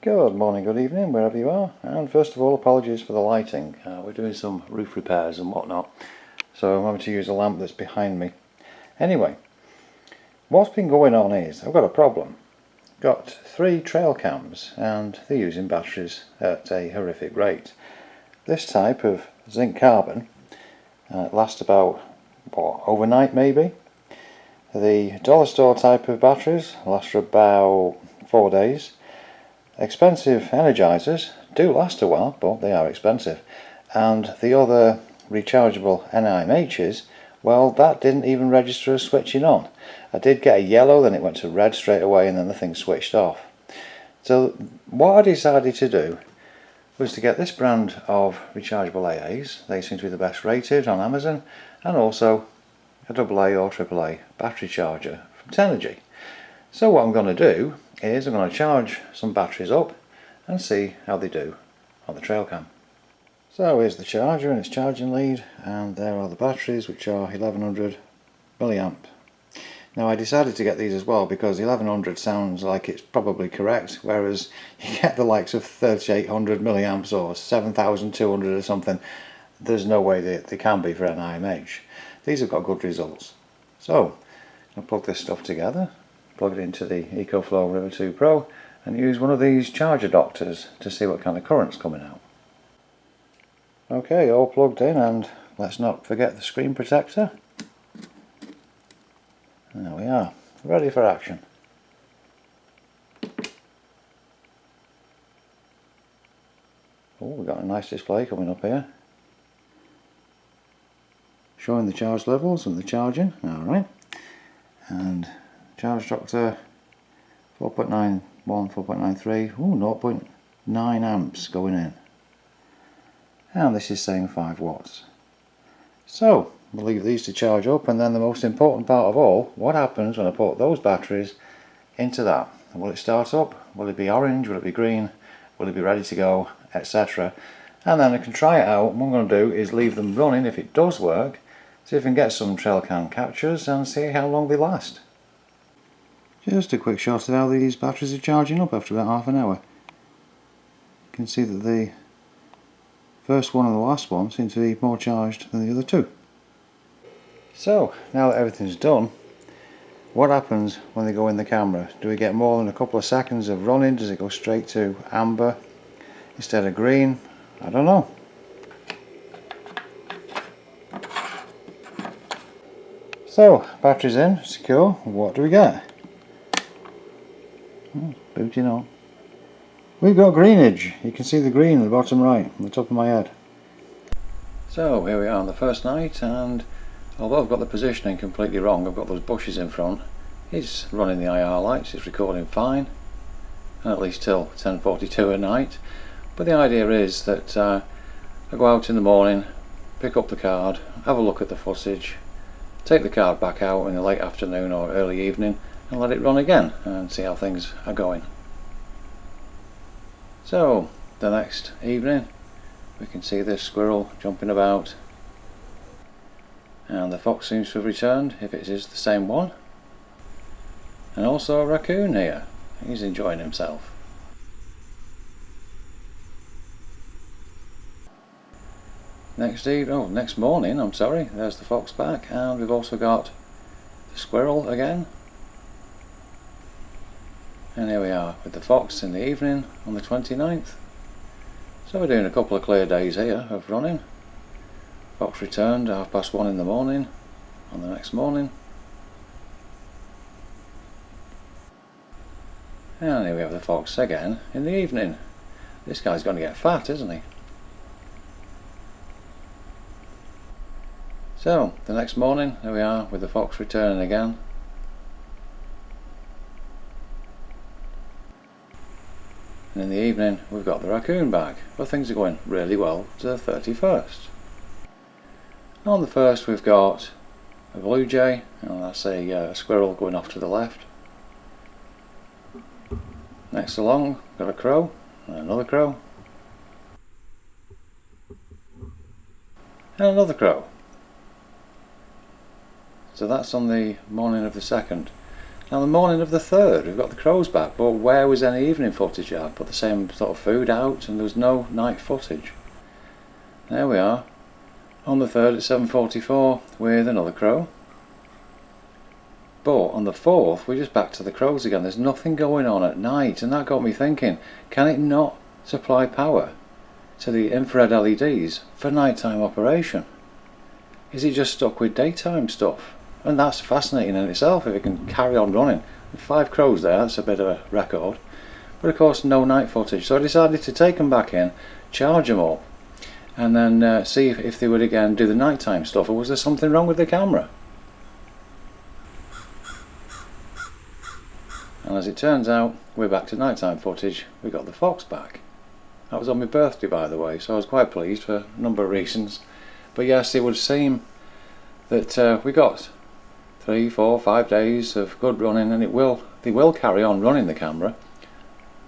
Good morning, good evening, wherever you are, and first of all, apologies for the lighting. We're doing some roof repairs and whatnot, so I'm having to use a lamp that's behind me. Anyway, what's been going on is, I've got a problem. Got 3 trail cams, and they're using batteries at a horrific rate. This type of zinc carbon lasts about, overnight maybe. The dollar store type of batteries last for about 4 days. Expensive energizers do last a while, but they are expensive. And the other rechargeable NiMHs, well, that didn't even register as switching on. I did get a yellow, then it went to red straight away, and then the thing switched off. So what I decided to do was to get this brand of rechargeable AAs. They seem to be the best rated on Amazon, and also a AA or AAA battery charger from Tenergy. So what I'm going to do is I'm going to charge some batteries up and see how they do on the trailcam. So here's the charger and its charging lead, and there are the batteries, which are 1100 milliamp. Now I decided to get these as well because 1100 sounds like it's probably correct, whereas you get the likes of 3800 milliamps or 7200 or something. There's no way they can be for an NiMH. These have got good results. So I'll plug this stuff together, plug it into the EcoFlow River 2 Pro, and use one of these charge adapters to see what kind of current's coming out. Okay, all plugged in, and let's not forget the screen protector. There we are, ready for action. Oh, we've got a nice display coming up here, showing the charge levels and the charging. Alright, and charge doctor 4.91, 4.93, 0.9 amps going in, and this is saying 5 watts. So we'll leave these to charge up, and then the most important part of all, what happens when I put those batteries into that? Will it start up? Will it be orange? Will it be green? Will it be ready to go, etc.? And then I can try it out. What I'm going to do is leave them running. If it does work, see if I can get some trail cam captures and see how long they last. Just a quick shot of how these batteries are charging up after about half an hour. You can see that the first one and the last one seem to be more charged than the other two. So now that everything's done, what happens when they go in the camera? Do we get more than a couple of seconds of running? Does it go straight to amber instead of green? I don't know. So batteries in, secure. What do we get? Booting on. We've got greenage. You can see the green at the bottom right, on the top of my head. So here we are on the first night, and although I've got the positioning completely wrong, I've got those bushes in front. It's running the IR lights, it's recording fine, and at least till 10:42 at night. But the idea is that I go out in the morning, pick up the card, have a look at the footage, take the card back out in the late afternoon or early evening, and let it run again and see how things are going. So the next evening we can see this squirrel jumping about, and the fox seems to have returned, if it is the same one, and also a raccoon here. He's enjoying himself. Next morning, I'm sorry, there's the fox back, and we've also got the squirrel again. And here we are with the fox in the evening on the 29th. So we're doing a couple of clear days here of running. Fox returned at 1:30 in the morning on the next morning. And here we have the fox again in the evening. This guy's going to get fat, isn't he? So the next morning, there we are with the fox returning again. And in the evening we've got the raccoon back. Well, things are going really well to the 31st. On the 1st we've got a blue jay, and that's a squirrel going off to the left. Next along, got a crow, and another crow, and another crow. So that's on the morning of the 2nd. Now the morning of the 3rd, we've got the crows back, but where was any evening footage? I put the same sort of food out and there was no night footage. There we are, on the 3rd at 7:44 with another crow. But on the 4th, we're just back to the crows again. There's nothing going on at night, and that got me thinking, can it not supply power to the infrared LEDs for nighttime operation? Is it just stuck with daytime stuff? And that's fascinating in itself if it can carry on running. With 5 crows there, that's a bit of a record. But of course no night footage, so I decided to take them back in, charge them up, and then see if they would again do the nighttime stuff, or was there something wrong with the camera? And as it turns out, we're back to nighttime footage. We got the fox back. That was on my birthday, by the way, so I was quite pleased for a number of reasons. But yes, it would seem that we got 3, 4, 5 days of good running, and they will carry on running the camera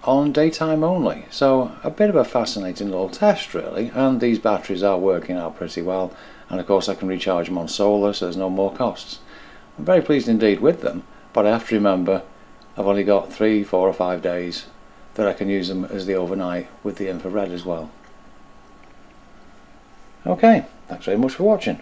on daytime only. So a bit of a fascinating little test really, and these batteries are working out pretty well, and of course I can recharge them on solar, so there's no more costs. I'm very pleased indeed with them, but I have to remember I've only got 3, 4 or 5 days that I can use them as the overnight with the infrared as well. Okay, thanks very much for watching.